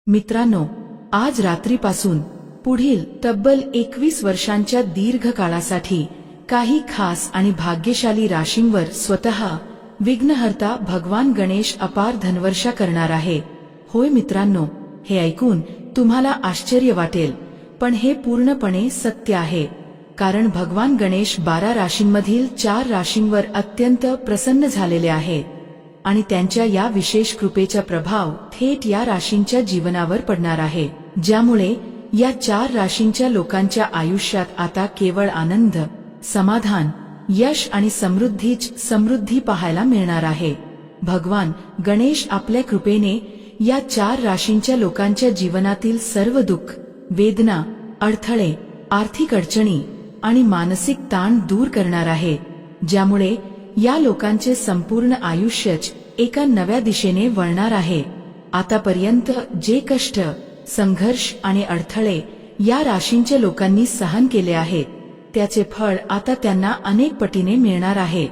मित्रांनो, आज रात्रीपासून पुढील तब्बल 21 वर्षांच्या दीर्घ काळासाठी काही खास आणि भाग्यशाली राशींवर स्वतः विघ्नहर्ता भगवान गणेश अपार धनवर्षा करणार आहे। होय मित्रांनो, हे ऐकून तुम्हाला आश्चर्य वाटेल, पण हे पूर्णपणे सत्य आहे। कारण भगवान गणेश 12 राशींमधील 4 राशींवर अत्यंत प्रसन्न झालेले आहेत आणि त्यांच्या या विशेष कृपेचा प्रभाव थेट या राशींच्या जीवनावर पडणार आहे, ज्यामुळे या 4 राशींच्या लोकांच्या आयुष्यात आता केवळ आनंद, समाधान, यश आणि समृद्धी पाहायला मिळणार आहे। भगवान गणेश आपल्या कृपेने या 4 राशींच्या लोकांच्या जीवनातील सर्व दुःख, वेदना, अडथळे, आर्थिक अडचणी आणि मानसिक ताण दूर करणार आहे, ज्यामुळे या लोकांचे संपूर्ण आयुष्यच एका नव्या दिशेने वळणार आहे। आतापर्यंत जे कष्ट, संघर्ष आणि अडथळे या राशींच्या लोकांनी सहन केले आहेत, त्याचे फळ आता त्यांना अनेक पटीने मिळणार आहे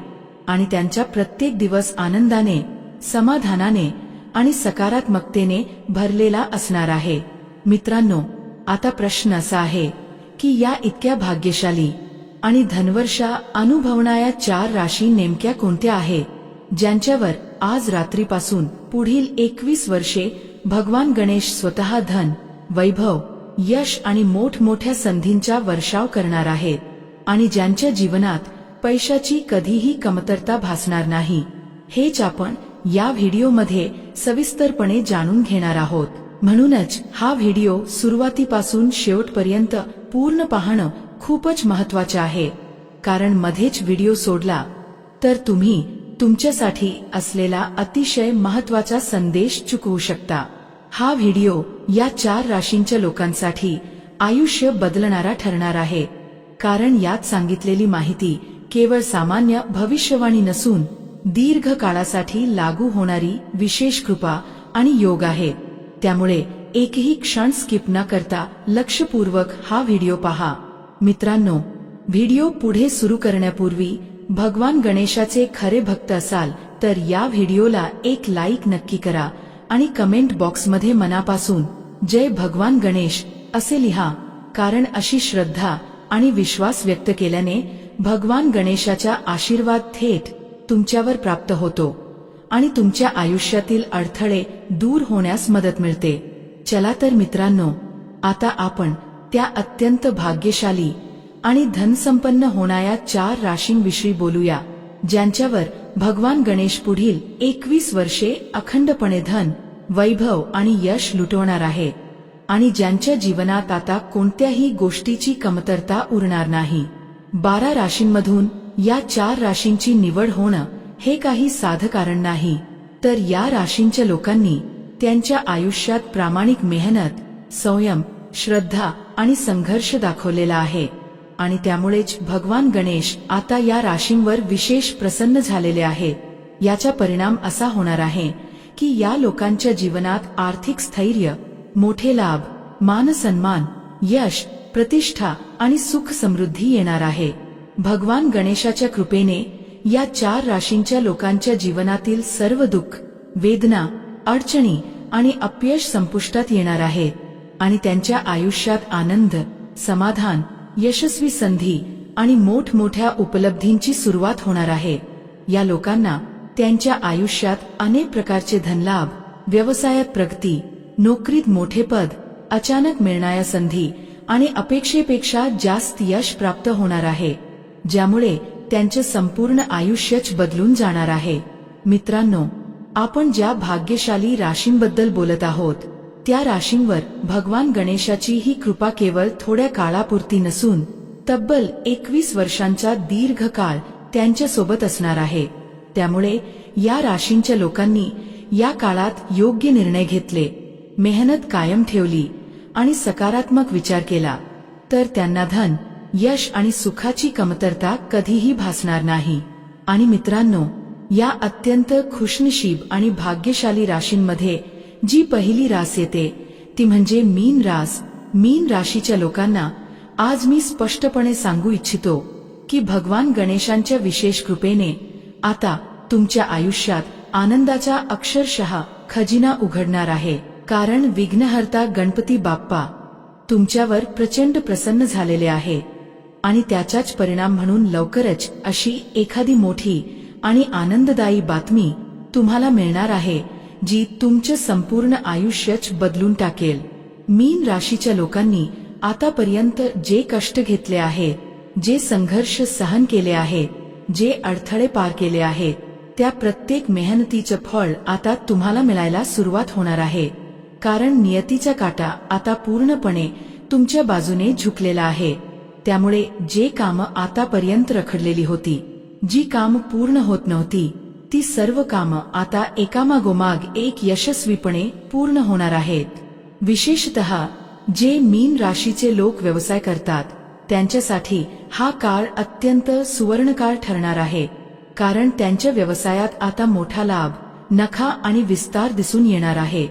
आणि त्यांचा प्रत्येक दिवस आनंदाने, समाधानाने आणि सकारात्मकतेने भरलेला असणार आहे। मित्रांनो, आता प्रश्न असा आहे की या इतक्या भाग्यशाली आणि धनवर्षा अनुभवणाऱ्या 4 राशी नेमक्या कोणत्या आहेत, ज्यांच्यावर आज रात्रीपासून पुढील 21 वर्षे भगवान गणेश स्वतः धन, वैभव, यश आणि मोठमोठ्या संधींचा वर्षाव करणार आहेत आणि ज्यांच्या जीवनात पैशाची कधीही कमतरता भासणार नाही, हेच आपण या व्हिडिओमध्ये सविस्तरपणे जाणून घेणार आहोत। म्हणूनच हा व्हिडिओ सुरुवातीपासून शेवटपर्यंत पूर्ण पाहणं खूपच महत्त्वाचे आहे, कारण मध्येच व्हिडिओ सोडला तर तुम्ही तुमच्यासाठी असलेला अतिशय महत्त्वाचा संदेश चुकवू शकता। हा व्हिडिओ या 4 राशींच्या लोकांसाठी आयुष्य बदलणारा ठरणार आहे, कारण यात सांगितलेली माहिती केवळ सामान्य भविष्यवाणी नसून दीर्घ काळासाठी लागू होणारी विशेष कृपा आणि योग आहे। त्यामुळे एकही क्षण स्किप न करता लक्षपूर्वक हा व्हिडिओ पहा। मित्रांनो, व्हिडिओ पुढे सुरू करण्यापूर्वी भगवान गणेशाचे खरे भक्त असाल तर या व्हिडिओला एक लाईक नक्की करा आणि कमेंट बॉक्समध्ये मनापासून जय भगवान गणेश असे लिहा, कारण अशी श्रद्धा आणि विश्वास व्यक्त केल्याने भगवान गणेशाचा आशीर्वाद थेट तुमच्यावर प्राप्त होतो आणि तुमच्या आयुष्यातील अडथळे दूर होण्यास मदत मिळते। चला तर मित्रांनो, आता आपण त्या अत्यंत भाग्यशाली आणि धनसंपन्न होणाऱ्या 4 राशींविषयी बोलूया, ज्यांच्यावर भगवान गणेश पुढील 21 वर्षे अखंडपणे धन, वैभव आणि यश लुटवणार आहे आणि ज्यांच्या जीवनात आता कोणत्याही गोष्टीची कमतरता उरणार नाही। 12 राशींमधून या 4 राशींची निवड होणं हे काही साधं कारण नाही, तर या राशींच्या लोकांनी त्यांच्या आयुष्यात प्रामाणिक मेहनत, संयम, श्रद्धा आणि संघर्ष दाखवलेला आहे आणि त्यामुळेच भगवान गणेश आता या राशींवर विशेष प्रसन्न झालेले आहेत। याचा परिणाम असा होणार आहे की या लोकांच्या जीवनात आर्थिक स्थैर्य, मोठे लाभ, मान-सन्मान, यश, प्रतिष्ठा आणि सुख समृद्धी येणार आहे। भगवान गणेशाच्या कृपेने या 4 राशींच्या लोकांच्या जीवनातील सर्व दुःख, वेदना, अडचणी आणि अपयश संपुष्टात येणार आहेत आणि त्यांच्या आयुष्यात आनंद, समाधान, यशस्वी संधी आणि मोठमोठ्या उपलब्धींची सुरुवात होणार आहे। या लोकांना त्यांच्या आयुष्यात अनेक प्रकारचे धनलाभ, व्यवसायात प्रगती, नोकरीत मोठे पद, अचानक मिळणाऱ्या संधी आणि अपेक्षेपेक्षा जास्त यश प्राप्त होणार आहे, ज्यामुळे त्यांचे संपूर्ण आयुष्यच बदलून जाणार आहे। मित्रांनो, आपण ज्या भाग्यशाली राशींबद्दल बोलत आहोत, त्या राशींवर भगवान गणेशाची ही कृपा केवळ थोड्या काळापुरती नसून तब्बल 21 वर्षांचा दीर्घ काळ त्यांच्यासोबत असणार आहे। त्यामुळे या राशींच्या लोकांनी या काळात योग्य निर्णय घेतले, मेहनत कायम ठेवली आणि सकारात्मक विचार केला, तर त्यांना धन, यश आणि सुखाची कमतरता कधीही भासणार नाही। आणि मित्रांनो, या अत्यंत खुशनशीब आणि भाग्यशाली राशींमध्ये जी पहिली रास येते ती म्हणजे मीन रास। मीन राशीच्या लोकांना आज मी स्पष्टपणे सांगू इच्छितो की भगवान गणेशांच्या विशेष कृपेने आता तुमच्या आयुष्यात आनंदाचा अक्षरशः खजिना उघडणार आहे। कारण विघ्नहर्ता गणपती बाप्पा तुमच्यावर प्रचंड प्रसन्न झालेले आहे आणि त्याचाच परिणाम म्हणून लवकरच अशी एखादी मोठी आणि आनंददायी बातमी तुम्हाला मिळणार आहे जी तुमचे संपूर्ण आयुष्यच बदलून टाकेल। मीन राशीच्या लोकांनी आतापर्यंत जे कष्ट घेतले आहेत, जे संघर्ष सहन केले आहेत, जे अडथळे पार केले आहेत, त्या प्रत्येक मेहनतीचं फळ आता तुम्हाला मिळायला सुरुवात होणार आहे। कारण नियतीचा काटा आता पूर्णपणे तुमच्या बाजूने झुकलेला आहे। त्यामुळे जे कामं आतापर्यंत रखडलेली होती, जी कामं पूर्ण होत नव्हती, ती सर्व कामं आता एकामागोमाग एक यशस्वीपणे पूर्ण होणार आहेत। विशेषतः जे मीन राशीचे लोक व्यवसाय करतात त्यांच्यासाठी हा काळ अत्यंत सुवर्णकाळ ठरणार आहे। कारण त्यांच्या व्यवसायात आता मोठा लाभ, नफा आणि विस्तार दिसून येणार आहे।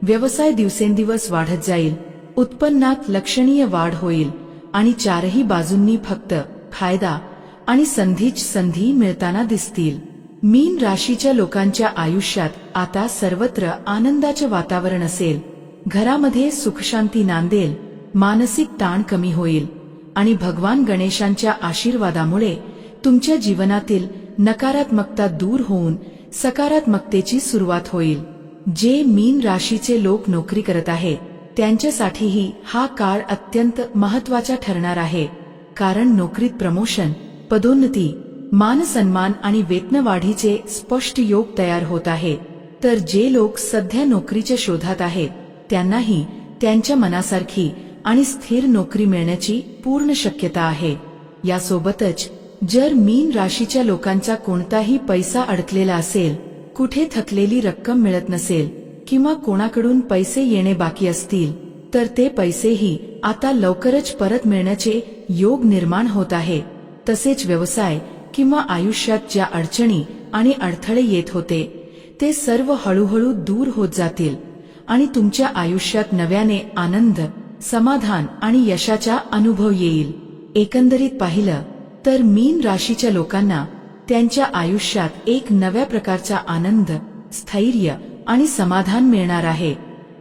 व्यवसाय दिवसेंदिवस वाढत जाईल, उत्पन्नात लक्षणीय वाढ होईल आणि चारही बाजूंनी फक्त फायदा आणि संधीच संधी मिळताना दिसतील। मीन राशीच्या लोकांच्या आयुष्यात आता सर्वत्र आनंदाचे वातावरण असेल, घरामध्ये सुखशांती नांदेल, मानसिक ताण कमी होईल आणि भगवान गणेशांच्या आशीर्वादामुळे तुमच्या जीवनातील नकारात्मकता दूर होऊन सकारात्मकतेची सुरुवात होईल। जे मीन राशीचे लोक नोकरी करत आहेत त्यांच्यासाठीही हा काळ अत्यंत महत्त्वाचा ठरणार आहे। कारण नोकरीत प्रमोशन, पदोन्नती, मानसन्मान आणि वेतनवाढीचे स्पष्ट योग तयार होत आहेत। तर जे लोक सध्या नोकरीच्या शोधात आहेत त्यांनाही त्यांच्या मनासारखी आणि स्थिर नोकरी मिळण्याची पूर्ण शक्यता आहे। यासोबतच जर मीन राशीच्या लोकांचा कोणताही पैसा अडकलेला असेल, कुठे थकलेली रक्कम मिळत नसेल किंवा कोणाकडून पैसे येणे बाकी असतील, तर ते पैसेही आता लवकरच परत मिळण्याचे योग निर्माण होत आहे। तसेच व्यवसाय किंवा आयुष्यात ज्या अडचणी आणि अडथळे येत होते ते सर्व हळूहळू दूर होत जातील आणि तुमच्या आयुष्यात नव्याने आनंद, समाधान आणि यशाचा अनुभव येईल। एकंदरीत पाहिलं तर मीन राशीच्या लोकांना त्यांच्या आयुष्यात एक नव्या प्रकारचा आनंद, स्थैर्य आणि समाधान मिळणार आहे।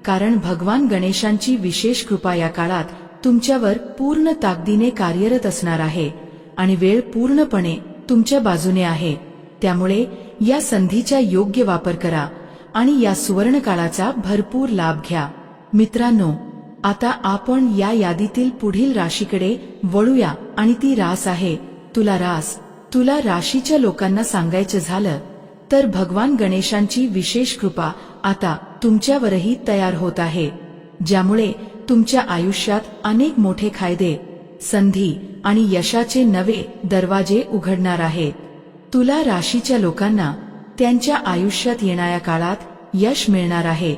कारण भगवान गणेशांची विशेष कृपा या काळात तुमच्यावर पूर्ण ताकदीने कार्यरत असणार आहे आणि वेळ पूर्णपणे तुमच्या बाजूने आहे। त्यामुळे या संधीचा योग्य वापर करा आणि या सुवर्ण काळाचा भरपूर लाभ घ्या। मित्रांनो, आता आपण या यादीतील पुढील राशीकडे वळूया आणि ती रास आहे तुला रास। तुला राशीच्या लोकांना सांगायचं झालं तर भगवान गणेशांची विशेष कृपा आता तुमच्यावरही तयार होत आहे, ज्यामुळे तुमच्या आयुष्यात अनेक मोठे फायदे, संधी आणि यशाचे नवे दरवाजे उघडणार आहेत। तुला राशीच्या लोकांना त्यांच्या आयुष्यात येणाऱ्या काळात यश मिळणार आहे,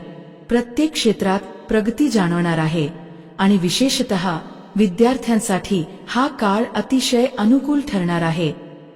प्रत्येक क्षेत्रात प्रगती जाणवणार आहे आणि विशेषतः विद्यार्थ्यांसाठी हा काळ अतिशय अनुकूल ठरणार आहे।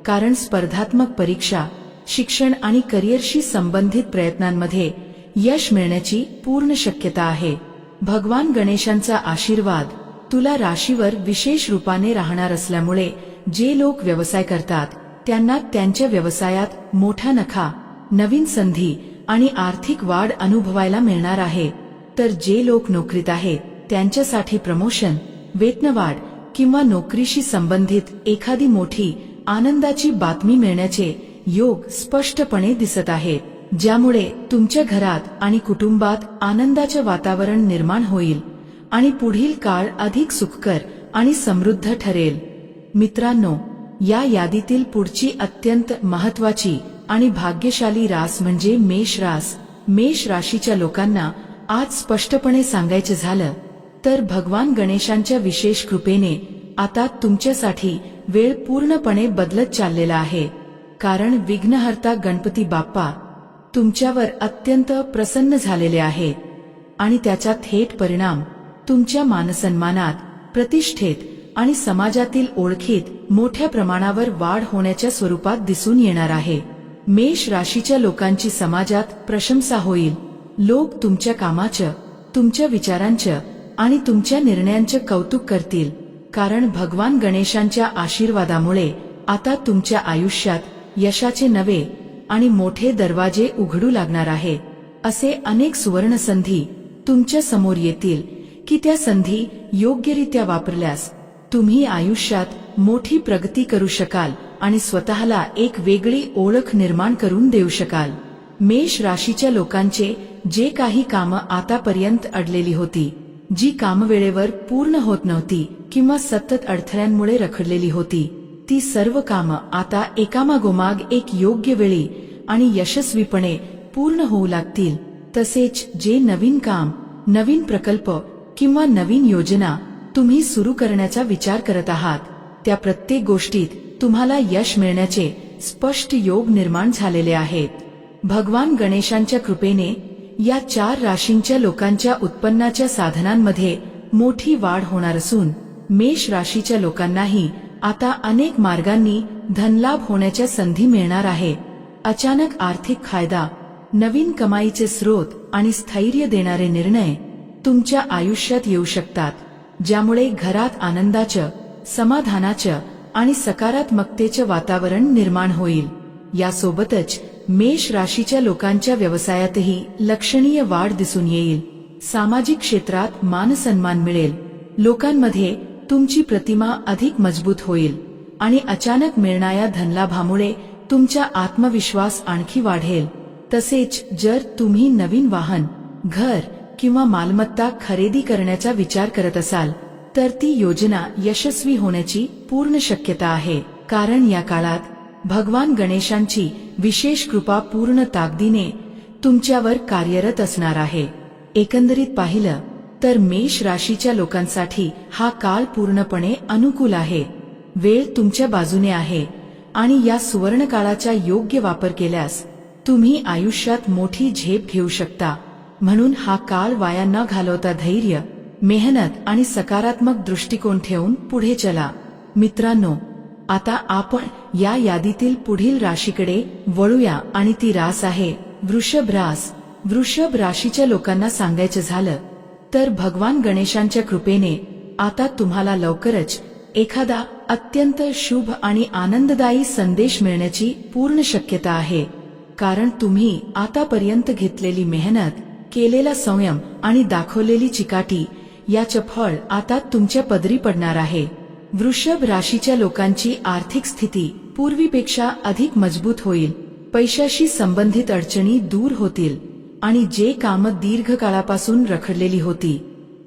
कारण स्पर्धात्मक परीक्षा, शिक्षण आणि करिअरशी संबंधित प्रयत्नांमध्ये यश मिळण्याची पूर्ण शक्यता आहे। भगवान गणेशांचा आशीर्वाद तुला राशीवर विशेष रूपाने राहणार असल्यामुळे जे लोक व्यवसाय करतात त्यांना त्यांच्या व्यवसायात मोठा नफा, नवीन संधी आणि आर्थिक वाढ अनुभवायला मिळणार आहे। तर जे लोक नोकरीत आहेत त्यांच्यासाठी प्रमोशन, वेतनवाढ किंवा नोकरीशी संबंधित एखादी मोठी आनंदाची बातमी मिळण्याचे योग स्पष्टपणे दिसत आहेत, ज्यामुळे तुमच्या घरात आणि कुटुंबात आनंदाचे वातावरण निर्माण होईल आणि पुढील काळ अधिक सुखकर आणि समृद्ध ठरेल। मित्रांनो, या यादीतील पुढची अत्यंत महत्त्वाची आणि भाग्यशाली रास म्हणजे मेष रास। मेष राशीच्या लोकांना आज स्पष्टपणे सांगायचे झालं तर भगवान गणेशांच्या विशेष कृपेने आता तुमच्यासाठी वेळ पूर्णपणे बदलत चाललेला आहे। कारण विघ्नहर्ता गणपती बाप्पा तुमच्यावर अत्यंत प्रसन्न झालेले आहेत आणि त्याचा थेट परिणाम तुमच्या मानसन्मानात, प्रतिष्ठेत आणि समाजातील ओळखीत मोठ्या प्रमाणावर वाढ होण्याच्या स्वरूपात दिसून येणार आहे। मेष राशीच्या लोकांची समाजात प्रशंसा होईल। लोक तुमच्या कामाचं, तुमच्या विचारांचं आणि तुमच्या निर्णयांचे कौतुक करतील। कारण भगवान गणेशांच्या आशीर्वादामुळे आता तुमच्या आयुष्यात यशाचे नवे आणि मोठे दरवाजे उघडू लागणार आहेत। असे अनेक सुवर्ण संधी तुमच्या समोर येतील की त्या संधी योग्यरित्या वापरल्यास तुम्ही आयुष्यात मोठी प्रगती करू शकाल आणि स्वतःला एक वेगळी ओळख निर्माण करून देऊ शकाल. मेष राशीच्या लोकांचे जे काही कामं आतापर्यंत अडलेली होती, जी कामं वेळेवर पूर्ण होत नव्हती किंवा सतत अडथळ्यांमुळे रखडलेली होती, ती सर्व कामं आता एकामागोमाग एक योग्य वेळी आणि यशस्वीपणे पूर्ण होऊ लागतील. तसेच जे नवीन काम, नवीन प्रकल्प किंवा नवीन योजना तुम्ही सुरू करण्याचा विचार करत आहात, त्या प्रत्येक गोष्टीत तुम्हाला यश मिळण्याचे स्पष्ट योग निर्माण झालेले आहेत. भगवान गणेशांच्या कृपेने या 4 राशींच्या लोकांच्या उत्पन्नाच्या साधनांमध्ये मोठी वाढ होणार असून मेष राशीच्या लोकांनाही आता अनेक मार्गांनी धनलाभ होण्याच्या संधी मिळणार आहे. अचानक आर्थिक फायदा, नवीन कमाईचे स्रोत आणि स्थैर्य देणारे निर्णय तुमच्या आयुष्यात येऊ शकतात, ज्यामुळे घरात आनंदाचं, समाधानाचं आणि सकारात्मकतेचं वातावरण निर्माण होईल. यासोबतच मेष राशीच्या लोकांच्या व्यवसायातही लक्षणीय वाढ दिसून येईल. सामाजिक क्षेत्रात मानसन्मान मिळेल, लोकांमध्ये तुमची प्रतिमा अधिक मजबूत होईल आणि अचानक मिळणाऱ्या धनलाभामुळे तुमचा आत्मविश्वास आणखी वाढेल. तसेच जर तुम्ही नवीन वाहन, घर किंवा मालमत्ता खरेदी करण्याचा विचार करत असाल तर ती योजना यशस्वी होण्याची पूर्ण शक्यता आहे, कारण या काळात भगवान गणेशांची विशेष कृपा पूर्ण ताकदीने तुमच्यावर कार्यरत असणार आहे. एकंदरीत पाहिलं तर मेष राशीच्या लोकांसाठी हा काळ पूर्णपणे अनुकूल आहे. वेळ तुमच्या बाजूने आहे आणि या सुवर्ण काळाचा योग्य वापर केल्यास तुम्ही आयुष्यात मोठी झेप घेऊ शकता. म्हणून हा काळ वाया न घालवता धैर्य, मेहनत आणि सकारात्मक दृष्टिकोन ठेवून पुढे चला. मित्रांनो, आता आपण या यादीतील पुढील राशीकडे वळूया आणि ती रास आहे वृषभ रास. वृषभ राशीच्या लोकांना सांगायचं झालं तर भगवान गणेशांच्या कृपेने आता तुम्हाला लवकरच एखादा अत्यंत शुभ आणि आनंददायी संदेश मिळण्याची पूर्ण शक्यता आहे, कारण तुम्ही आतापर्यंत घेतलेली मेहनत, केलेला संयम आणि दाखवलेली चिकाटी याचे फळ आता तुमच्या पदरी पडणार आहे. वृषभ राशीच्या लोकांची आर्थिक स्थिती पूर्वीपेक्षा अधिक मजबूत होईल, पैशाशी संबंधित अडचणी दूर होतील आणि जे कामं दीर्घकाळापासून रखडलेली होती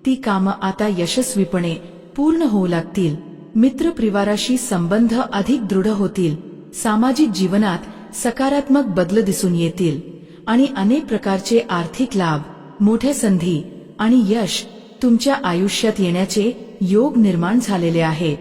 ती कामं आता यशस्वीपणे पूर्ण होऊ लागतील. मित्रपरिवाराशी संबंध अधिक दृढ होतील, सामाजिक जीवनात सकारात्मक बदल दिसून येतील आणि अनेक प्रकारचे आर्थिक लाभ, मोठ्या संधी आणि यश तुमच्या आयुष्यात येण्याचे योग निर्माण झालेले आहेत.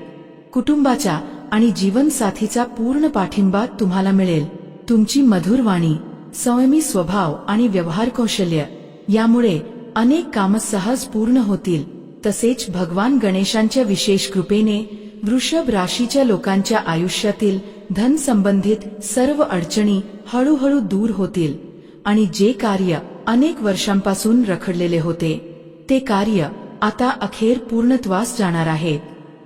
कुटुंबाचा आणि जीवनसाथीचा पूर्ण पाठिंबा तुम्हाला मिळेल. तुमची मधुर वाणी, संयमी स्वभाव आणि व्यवहार कौशल्य यामुळे अनेक कामं सहज पूर्ण होतील. तसेच भगवान गणेशांच्या विशेष कृपेने वृषभ राशीच्या लोकांच्या आयुष्यातील धन संबंधित सर्व अडचणी हळूहळू दूर होतील आणि जे कार्य अनेक वर्षांपासून रखडलेले होते ते कार्य आता अखेर पूर्णत्वास जाणार आहे.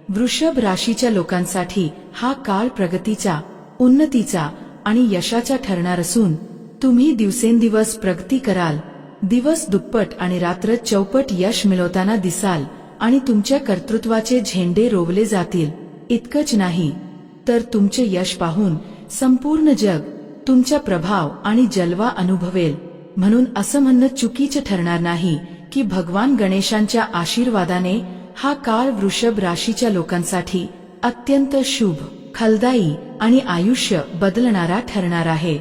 वृषभ राशीच्या लोकांसाठी हा काळ प्रगतीचा, उन्नतीचा आणि यशाचा ठरणार असून तुम्ही दिवसेंदिवस प्रगती कराल. दिवस दुप्पट आणि रात्र चौपट यश मिळवताना दिसाल आणि तुमच्या कर्तृत्वाचे झेंडे रोवले जातील. इतकंच नाही तर तुमचे यश पाहून संपूर्ण जग तुमचा प्रभाव आणि जलवा अनुभवेल. म्हणून असं म्हणणं चुकीचं ठरणार नाही की भगवान गणेशांच्या आशीर्वादाने हा काळ वृषभ राशीच्या लोकांसाठी अत्यंत शुभ, फलदायी आणि आयुष्य बदलणारा ठरणार आहे.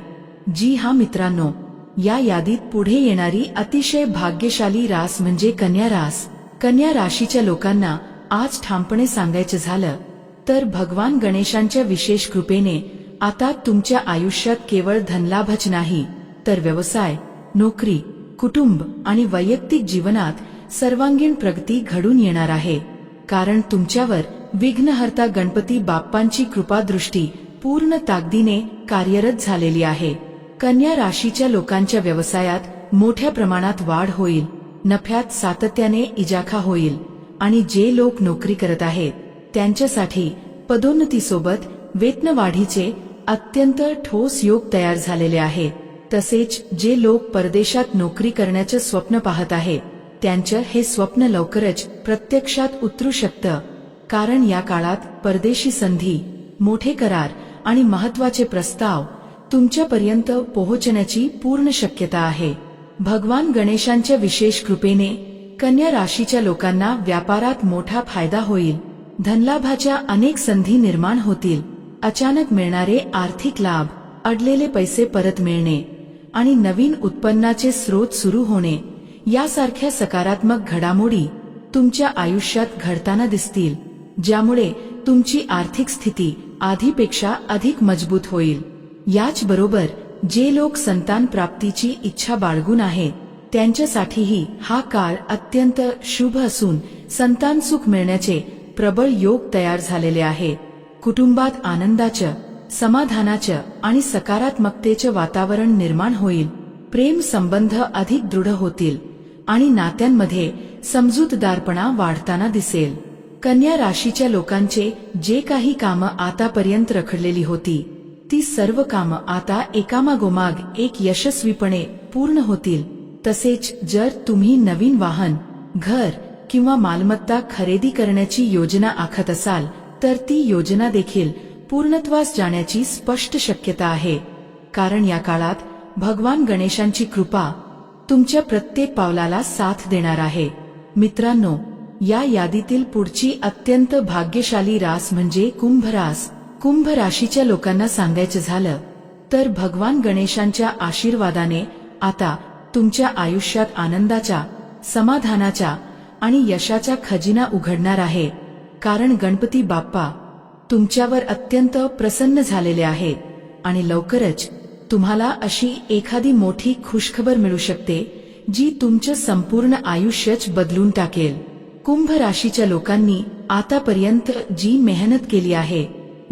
जी हा मित्रांनो, या यादीत पुढे येणारी अतिशय भाग्यशाली रास म्हणजे कन्या रास. कन्या राशीच्या लोकांना आज ठामपणे सांगायचं झालं तर भगवान गणेशांच्या विशेष कृपेने आता तुमच्या आयुष्यात केवळ धनलाभच नाही तर व्यवसाय, नोकरी, कुटुंब आणि वैयक्तिक जीवनात सर्वांगीण प्रगती घडून येणार आहे. कारण तुमच्यावर विघ्नहर्ता गणपती बाप्पांची कृपादृष्टी पूर्ण ताकदीने कार्यरत झालेली आहे. कन्या राशीच्या लोकांच्या व्यवसायात मोठ्या प्रमाणात वाढ होईल, नफ्यात सातत्याने इजाफा होईल आणि जे लोक नोकरी करत आहेत त्यांच्यासाठी पदोन्नतीसोबत वेतनवाढीचे अत्यंत ठोस योग तयार झालेले आहेत. तसेच जे लोक परदेशात नोकरी करण्याचे स्वप्न पाहत आहेत त्यांचं हे स्वप्न लवकरच प्रत्यक्षात उतरू शकतं, कारण या काळात परदेशी संधी, मोठे करार आणि महत्त्वाचे प्रस्ताव तुमच्यापर्यंत पोहोचण्याची पूर्ण शक्यता आहे. भगवान गणेशांच्या विशेष कृपेने कन्या राशीच्या लोकांना व्यापारात मोठा फायदा होईल. धनलाभाच्या अनेक संधी निर्माण होतील. अचानक मिळणारे आर्थिक लाभ, अडलेले पैसे परत मिळणे आणि नवीन उत्पन्नाचे स्रोत सुरू होणे यासारख्या सकारात्मक घडामोडी तुमच्या आयुष्यात घडताना दिसतील, ज्यामुळे तुमची आर्थिक स्थिती आधीपेक्षा अधिक मजबूत होईल. याचबरोबर जे लोक संतान प्राप्तीची इच्छा बाळगून आहेत त्यांच्यासाठीही हा काळ अत्यंत शुभ असून संतान सुख मिळण्याचे प्रबळ योग तयार झालेले आहे. कुटुंबात आनंदाचं, समाधानाचं आणि सकारात्मकतेचं वातावरण निर्माण होईल. प्रेम संबंध अधिक दृढ होतील आणि नात्यांमध्ये समजूतदारपणा वाढताना दिसेल. कन्या राशीच्या लोकांचे जे काही कामं आतापर्यंत रखडलेली होती ती सर्व कामं आता एकामागोमाग एक यशस्वीपणे पूर्ण होतील. तसेच जर तुम्ही नवीन वाहन, घर किंवा मालमत्ता खरेदी करण्याची योजना आखत असाल तर ती योजना देखील पूर्णत्वास जाण्याची स्पष्ट शक्यता आहे, कारण या काळात भगवान गणेशांची कृपा तुमच्या प्रत्येक पावलाला साथ देणार आहे. मित्रांनो, या यादीतील पुढची अत्यंत भाग्यशाली रास म्हणजे कुंभ रास. कुंभ राशीच्या लोकांना सांगायचं झालं तर भगवान गणेशांच्या आशीर्वादाने आता तुमच्या आयुष्यात आनंदाचा, समाधानाचा आणि यशाचा खजिना उघडणार आहे, कारण गणपती बाप्पा तुमच्यावर अत्यंत प्रसन्न झालेले आहेत आणि लवकरच तुम्हाला अशी एखादी मोठी खुशखबर मिळू शकते जी तुमचं संपूर्ण आयुष्यच बदलून टाकेल. कुंभ राशीच्या लोकांनी आतापर्यंत जी मेहनत केली आहे,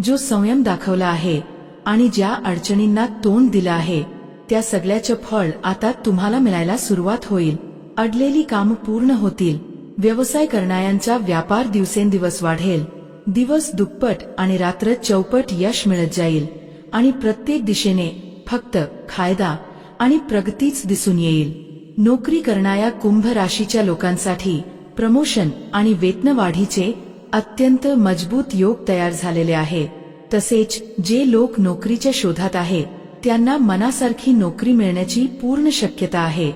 जो संयम दाखवला आहे आणि ज्या अडचणींना तोंड दिलं आहे त्या सगळ्याचं फळ आता तुम्हाला मिळायला सुरुवात होईल. अडलेली कामं पूर्ण होतील. व्यवसाय करणाऱ्यांचा व्यापार दिवसेंदिवस वाढेल. दिवस दुप्पट आणि रात्र चौपट यश मिळत जाईल आणि प्रत्येक दिशेने फक्त फायदा आणि प्रगतीच दिसून येईल. नोकरी करणाऱ्या कुंभ राशीच्या लोकांसाठी प्रमोशन आणि वेतनवाढीचे अत्यंत मजबूत योग तयार झालेले आहे. तसेच जे लोक नोकरीच्या शोधात आहेत त्यांना मनासारखी नोकरी मिळण्याची पूर्ण शक्यता आहे.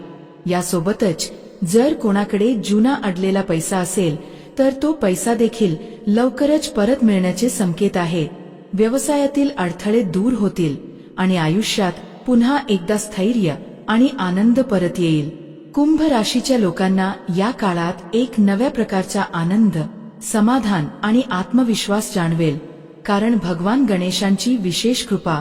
यासोबतच जर कोणाकडे जुना अडलेला पैसा असेल तर तो पैसा देखील लवकरच परत मिळण्याचे संकेत आहे. व्यवसायातील अडथळे दूर होतील आणि आयुष्यात पुन्हा एकदा स्थैर्य आणि आनंद परत येईल. कुंभ राशीच्या लोकांना या काळात एक नव्या प्रकारचा आनंद, समाधान आणि आत्मविश्वास जाणवेल, कारण भगवान गणेशांची विशेष कृपा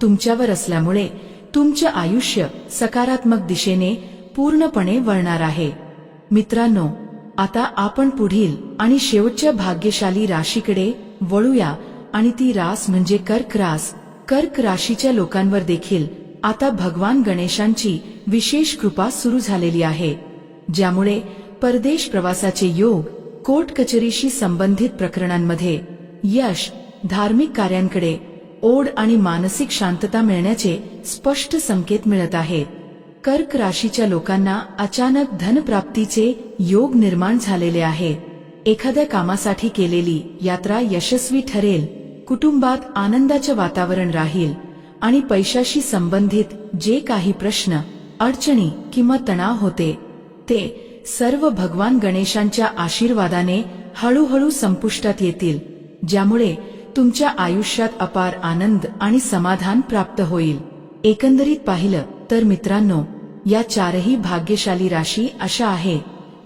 तुमच्यावर असल्यामुळे तुमचे आयुष्य सकारात्मक दिशेने पूर्णपणे वळणार आहे. मित्रांनो, आता आपण पुढील आणि शेवटच्या भाग्यशाली राशीकडे वळूया आणि ती रास म्हणजे कर्क रास. कर्क राशीच्या लोकांवर देखील आता भगवान गणेशांची विशेष कृपा सुरू झालेली आहे, ज्यामुळे परदेश प्रवासाचे योग, कोर्ट कचेरीशी संबंधित प्रकरणांमध्ये यश, धार्मिक कार्यांकडे ओढ आणि मानसिक शांतता मिळण्याचे स्पष्ट संकेत मिळत आहेत. कर्क राशीच्या लोकांना अचानक धनप्राप्तीचे योग निर्माण झालेले आहे. एखाद्या कामासाठी केलेली यात्रा यशस्वी ठरेल. कुटुंबात आनंदाचे वातावरण राहील आणि पैशाशी संबंधित जे काही प्रश्न, अडचणी किंवा तणाव होते ते सर्व भगवान गणेशांच्या आशीर्वादाने हळूहळू संपुष्टात येतील, ज्यामुळे तुमच्या आयुष्यात अपार आनंद आणि समाधान प्राप्त होईल. एकंदरीत पाहिलं तर मित्रांनो, या चारही भाग्यशाली राशी अशा आहे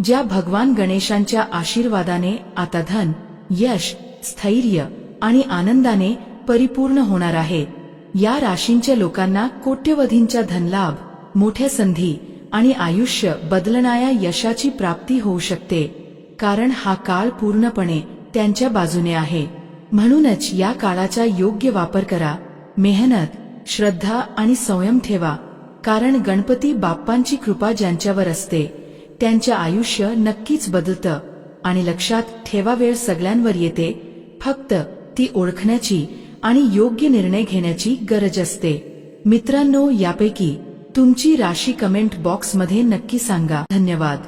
ज्या भगवान गणेशांच्या आशीर्वादाने आता धन, यश, स्थैर्य आणि आनंदाने परिपूर्ण होणार आहेत. या राशींच्या लोकांना कोट्यवधींचा धनलाभ, मोठ्या संधी आणि आयुष्य बदलणाऱ्या यशाची प्राप्ती होऊ शकते, कारण हा काळ पूर्णपणे त्यांच्या बाजूने आहे. म्हणूनच या काळाचा योग्य वापर करा. मेहनत, श्रद्धा आणि संयम ठेवा, कारण गणपती बाप्पांची कृपा ज्यांच्यावर असते त्यांचे आयुष्य नक्कीच बदलतं. आणि लक्षात ठेवा, वेळ सगळ्यांवर येते, फक्त ती ओळखण्याची आणि योग्य निर्णय घेण्याची गरज असते. मित्रांनो, यापैकी तुमची राशी कमेंट बॉक्समध्ये नक्की सांगा. धन्यवाद.